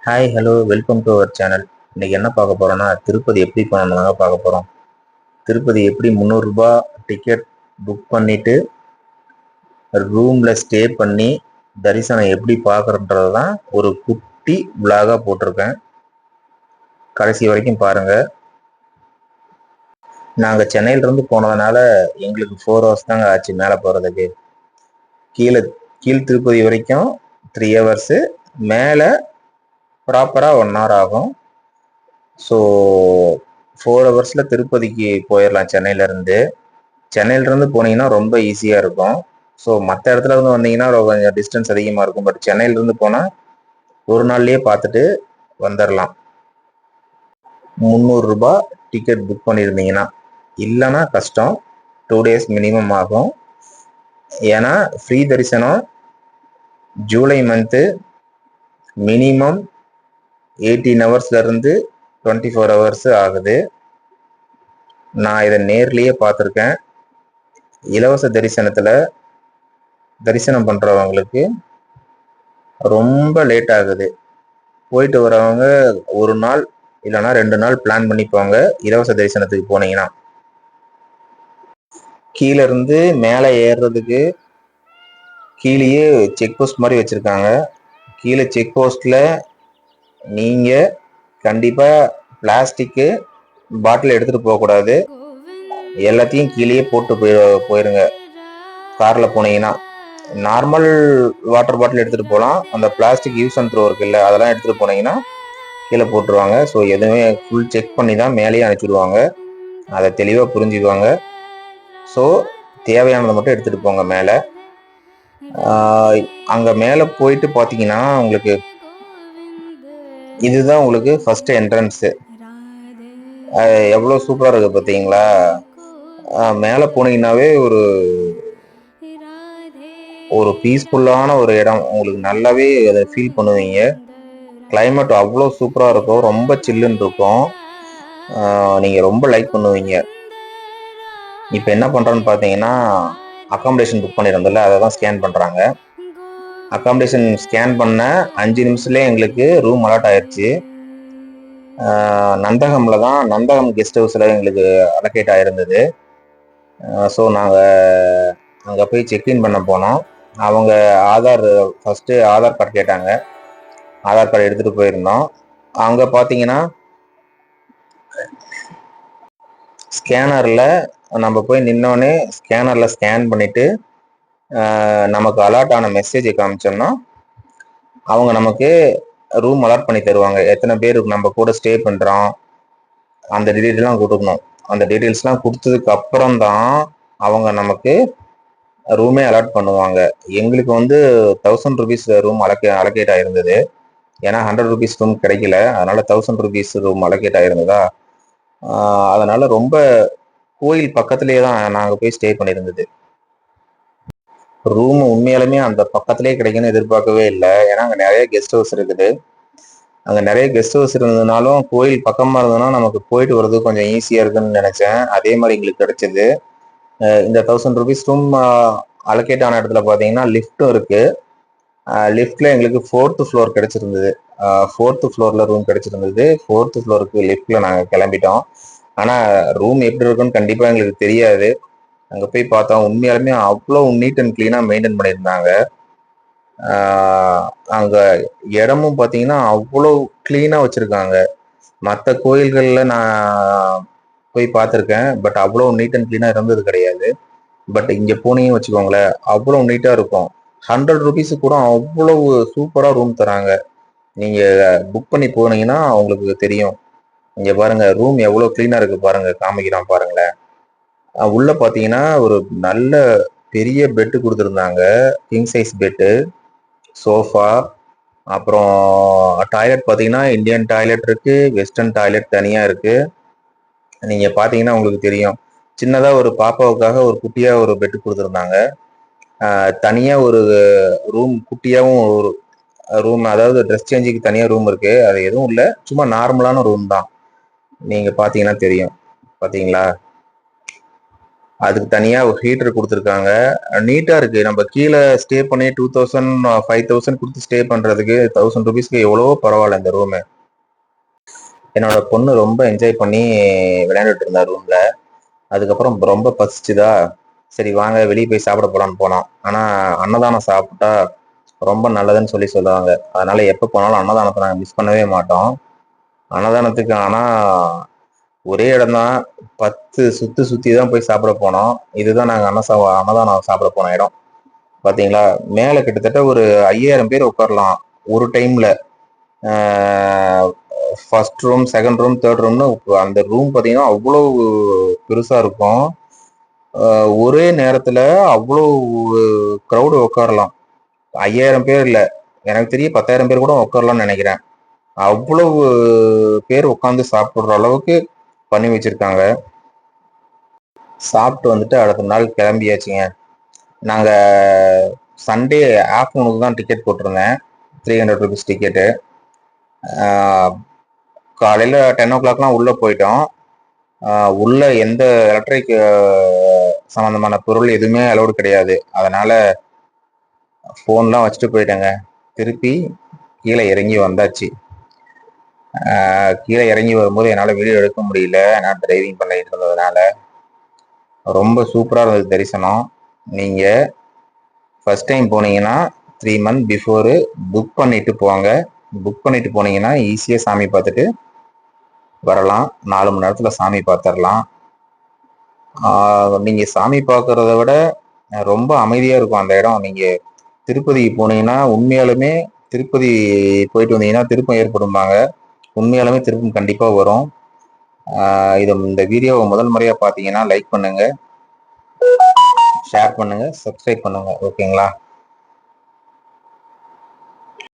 Hi hello welcome to our channel. இன்னைக்கு என்ன பார்க்க போறோம்னா திருப்பதி எப்படி பண்ணணும்னாங்க பார்க்க போகிறோம். திருப்பதி எப்படி 300 ரூபாய் டிக்கெட் புக் பண்ணிட்டு ரூமில் ஸ்டே பண்ணி தரிசனம் எப்படி பார்க்குறன்றது தான் ஒரு குட்டி விலாகாக போட்டிருக்கேன். கடைசி வரைக்கும் பாருங்கள். நாங்கள் சென்னையிலேருந்து போனதுனால எங்களுக்கு 4 ஹவர்ஸ் தாங்க ஆச்சு மேலே போகிறதுக்கு. கீழ் திருப்பதி வரைக்கும் 3 ஹவர்ஸு, மேலே ப்ராப்பராக 1 ஹவர் ஆகும். ஸோ 4 ஹவர்ஸில் திருப்பதிக்கு போயிடலாம். சென்னையிலேருந்து போனீங்கன்னா ரொம்ப ஈஸியாக இருக்கும். ஸோ மற்ற இடத்துல இருந்து வந்தீங்கன்னா கொஞ்சம் டிஸ்டன்ஸ் அதிகமாக இருக்கும். பட் சென்னையிலேருந்து போனால் ஒரு நாள்லேயே பார்த்துட்டு வந்துடலாம். 300 ரூபாய் டிக்கெட் புக் பண்ணியிருந்தீங்கன்னா, இல்லைன்னா கஷ்டம், 2 டேஸ் மினிமம் ஆகும். ஏன்னா ஃப்ரீ தரிசனம் ஜூலை மந்த்து மினிமம் 18 ஹவர்ஸ்லேருந்து 24 ஹவர்ஸ் ஆகுது. நான் இதை நேர்லேயே பார்த்துருக்கேன். இலவச தரிசனம் பண்ணுறவங்களுக்கு ரொம்ப லேட் ஆகுது. போயிட்டு வரவங்க ஒரு நாள் இல்லைன்னா 2 நாள் பிளான் பண்ணிப்போங்க. இலவச தரிசனத்துக்கு போனீங்கன்னா கீழே இருந்து மேலே ஏறுறதுக்கு கீழேயே செக் போஸ்ட் மாதிரி வச்சுருக்காங்க. கீழே செக் போஸ்ட்டில் நீங்கள் கண்டிப்பாக பிளாஸ்டிக்கு பாட்டில் எடுத்துகிட்டு போகக்கூடாது. எல்லாத்தையும் கீழேயே போட்டு போயிருங்க. காரில் போனீங்கன்னா நார்மல் வாட்டர் பாட்டில் எடுத்துகிட்டு போகலாம். அந்த பிளாஸ்டிக் யூஸ் அண்ட் த்ரோ இருக்குல்ல, அதெல்லாம் எடுத்துகிட்டு போனீங்கன்னா கீழே போட்டுருவாங்க. ஸோ எதுவுமே ஃபுல் செக் பண்ணி தான் மேலேயே அனுப்பிச்சிடுவாங்க. அதை தெளிவாக புரிஞ்சுக்குவாங்க. ஸோ தேவையானதை மட்டும் எடுத்துகிட்டு போங்க. மேலே அங்கே மேலே போயிட்டு பார்த்தீங்கன்னா உங்களுக்கு இதுதான் உங்களுக்கு ஃபர்ஸ்ட் என்ட்ரன்ஸு. எவ்வளோ சூப்பராக இருக்குது பார்த்தீங்களா? மேலே போனீங்கன்னாவே ஒரு பீஸ்ஃபுல்லான ஒரு இடம். உங்களுக்கு நல்லாவே அதை ஃபீல் பண்ணுவீங்க. கிளைமேட் அவ்வளோ சூப்பராக இருக்கும். ரொம்ப சில்லுன்னு இருக்கும். நீங்கள் ரொம்ப லைக் பண்ணுவீங்க. இப்போ என்ன பண்ணுறோன்னு பார்த்தீங்கன்னா, அக்காமடேஷன் புக் பண்ணியிருந்தோம்ல, அதை தான் ஸ்கேன் பண்ணுறாங்க. அக்காமடேஷன் ஸ்கேன் பண்ண 5 நிமிஷத்துலேயே எங்களுக்கு ரூம் அலாட் ஆயிடுச்சு. நந்தகம் கெஸ்ட் ஹவுஸில் எங்களுக்கு அலோகேட் ஆகிருந்தது. ஸோ நாங்கள் அங்கே போய் செக்இன் பண்ண போனோம். அவங்க ஃபஸ்ட்டு ஆதார் கார்டு கேட்டாங்க. ஆதார் கார்டு எடுத்துகிட்டு போயிருந்தோம். அங்கே பார்த்தீங்கன்னா ஸ்கேனரில் நம்ம போய் நின்னோடனே ஸ்கேனரில் ஸ்கேன் பண்ணிவிட்டு நமக்கு அலாட் ஆன மெசேஜை காமிச்சோம்னா அவங்க நமக்கு ரூம் அலாட் பண்ணி தருவாங்க. எத்தனை பேர் நம்ம கூட ஸ்டே பண்ணுறோம் அந்த டீட்டெயில்ஸ்லாம் கொடுக்கணும். அந்த டீட்டெயில்ஸ்லாம் கொடுத்ததுக்கு அப்புறம் தான் அவங்க நமக்கு ரூமே அலாட் பண்ணுவாங்க. எங்களுக்கு 1000 ருபீஸ் ரூம் அலோகேட் ஆயிருந்தது. ஏன்னா 100 ருபீஸ் ரூம் கிடைக்கல. அதனால 1000 ருபீஸ் ரூம் அலோகேட் ஆயிருந்ததா. அதனால ரொம்ப கோயில் பக்கத்துலேயே தான் நாங்கள் போய் ஸ்டே பண்ணியிருந்தது. ரூம் உண்மையாலுமே அந்த பக்கத்துலேயே கிடைக்குன்னு எதிர்பார்க்கவே இல்லை. ஏன்னா அங்கே நிறைய கெஸ்ட் ஹவுஸ் இருக்குது. அங்கே நிறைய கெஸ்ட் ஹவுஸ் இருந்ததுனாலும் கோயில் பக்கமாக இருந்ததுன்னா நமக்கு போயிட்டு வர்றது கொஞ்சம் ஈஸியாக இருக்குன்னு நினச்சேன். அதே மாதிரி எங்களுக்கு கிடைச்சது. இந்த 1000 ருபீஸ் ரூம் அலோகேட் ஆன இடத்துல பார்த்தீங்கன்னா லிஃப்ட்டும் இருக்குது. லிஃப்டில் எங்களுக்கு 4th ஃப்ளோர் கிடைச்சிருந்தது. 4th ஃப்ளோரில் ரூம் கிடைச்சிருந்தது. 4th ஃப்ளோருக்கு லிஃப்டில் நாங்கள் கிளம்பிட்டோம். ஆனால் ரூம் எப்படி இருக்குன்னு கண்டிப்பாக எங்களுக்கு தெரியாது. அங்கே போய் பார்த்தோம். உண்மையாலுமே அவ்வளோ நீட் அண்ட் க்ளீனாக மெயின்டைன் பண்ணியிருந்தாங்க. அங்கே இடமும் பார்த்தீங்கன்னா அவ்வளோ க்ளீனாக வச்சுருக்காங்க. மற்ற கோயில்களில் நான் போய் பார்த்துருக்கேன். பட் அவ்வளோ நீட் அண்ட் க்ளீனாக இருந்தது கிடையாது. பட் இங்கே போனீங்கன்னு வச்சுக்கோங்களேன், அவ்வளோ நீட்டாக இருக்கும். 100 ருபீஸு கூட அவ்வளவு சூப்பராக ரூம் தராங்க. நீங்கள் புக் பண்ணி போனீங்கன்னா உங்களுக்கு தெரியும். இங்கே பாருங்கள், ரூம் எவ்வளோ க்ளீனாக இருக்குது பாருங்கள். காமிக்கிறான் பாருங்களேன். உள்ளே பார்த்தீங்கன்னா ஒரு நல்ல பெரிய பெட்டு கொடுத்துருந்தாங்க. கிங் சைஸ் பெட்டு, சோஃபா, அப்புறம் டாய்லெட் பார்த்தீங்கன்னா இந்தியன் டாய்லெட் இருக்குது, வெஸ்டர்ன் டாய்லெட் தனியாக இருக்குது. நீங்கள் பார்த்தீங்கன்னா உங்களுக்கு தெரியும். சின்னதாக ஒரு பாப்பாவுக்காக ஒரு குட்டியாக ஒரு பெட்டு கொடுத்துருந்தாங்க. தனியாக ஒரு ரூம், குட்டியாகவும் ஒரு ரூம், அதாவது ட்ரெஸ் சேஞ்சுக்கு தனியாக ரூம் இருக்குது. அது எதுவும் இல்லை, சும்மா நார்மலான ரூம் தான். நீங்கள் பார்த்தீங்கன்னா தெரியும். பார்த்தீங்களா? அதுக்கு தனியா ஒரு ஹீட்டர் கொடுத்துருக்காங்க. நீட்டா இருக்கு. நம்ம கீழே ஸ்டே பண்ணி 2000 5000 கொடுத்து ஸ்டே பண்றதுக்கு 1000 ருபீஸ்க்கு எவ்வளவோ பரவாயில்ல இந்த ரூமு. என்னோட பொண்ணு ரொம்ப என்ஜாய் பண்ணி விளையாண்டுட்டு இருந்தா ரூம்ல. அதுக்கப்புறம் ரொம்ப பசிச்சுதா, சரி வாங்க வெளியே போய் சாப்பிட போலான்னு போனோம். ஆனா அன்னதானம் சாப்பிட்டா ரொம்ப நல்லதுன்னு சொல்லுவாங்க. அதனால எப்ப போனாலும் அன்னதானத்தை நாங்கள் மிஸ் பண்ணவே மாட்டோம். அன்னதானத்துக்கு ஆனா ஒரே இடம் தான், 10 சுத்தி தான் போய் சாப்பிட போனோம். இதுதான் நாங்க அன்னதானம் சாப்பிட போன இடம். பாத்தீங்களா, மேல கிட்டத்தட்ட ஒரு 5000 பேர் உட்காரலாம் ஒரு டைம்ல. First room, second room, third ரூம்னு அந்த ரூம் பாத்தீங்கன்னா அவ்வளவு பெருசா இருக்கும். ஒரே நேரத்துல அவ்வளவு க்ரௌடு உட்காரலாம். 5000 பேர் இல்ல, எனக்கு தெரிய 10,000 பேர் கூட உட்காரலாம்னு நினைக்கிறேன். அவ்வளவு பேர் உட்காந்து சாப்பிடுற அளவுக்கு பண்ணி வச்சிருக்காங்க. சாப்பிட்டு வந்துட்டு அடுத்த நாள் கிளம்பியாச்சுங்க. நாங்க சண்டே ஆஃப்டர்நூனுக்கு தான் டிக்கெட் போட்டிருந்தேன், 300 ருபீஸ் டிக்கெட்டு. காலையில 10 o'clockலாம் உள்ள போயிட்டோம். உள்ள எந்த எலக்ட்ரிக் சம்பந்தமான பொருள் எதுவுமே அலோடு கிடையாது. அதனால ஃபோன்லாம் வச்சுட்டு போயிட்டேங்க. திருப்பி கீழே இறங்கி வந்தாச்சு. கீழே இறங்கி வரும்போது என்னால் வீடியோ எடுக்க முடியல, நான் டிரைவிங் பண்ணிட்டு இருந்ததுனால. ரொம்ப சூப்பராக இருந்தது தரிசனம். நீங்கள் ஃபர்ஸ்ட் டைம் போனீங்கன்னா 3 month பிஃபோரு புக் பண்ணிட்டு போங்க. புக் பண்ணிட்டு போனீங்கன்னா ஈஸியாக சாமி பார்த்துட்டு வரலாம். 4 மணி நேரத்தில் சாமி பார்த்துடலாம். நீங்கள் சாமி பார்க்கறத விட ரொம்ப அமைதியாக இருக்கும் அந்த இடம். நீங்கள் திருப்பதிக்கு போனீங்கன்னா உண்மையாலுமே திருப்பதி போயிட்டு வந்தீங்கன்னா திருப்பம் ஏற்படும்பாங்க. உண்மையாலுமே திருப்பம் கண்டிப்பாக வரும். இந்த வீடியோவை முதல் முறையாக பார்த்தீங்கன்னா லைக் பண்ணுங்க, ஷேர் பண்ணுங்க, சப்ஸ்கிரைப் பண்ணுங்க. ஓகேங்களா?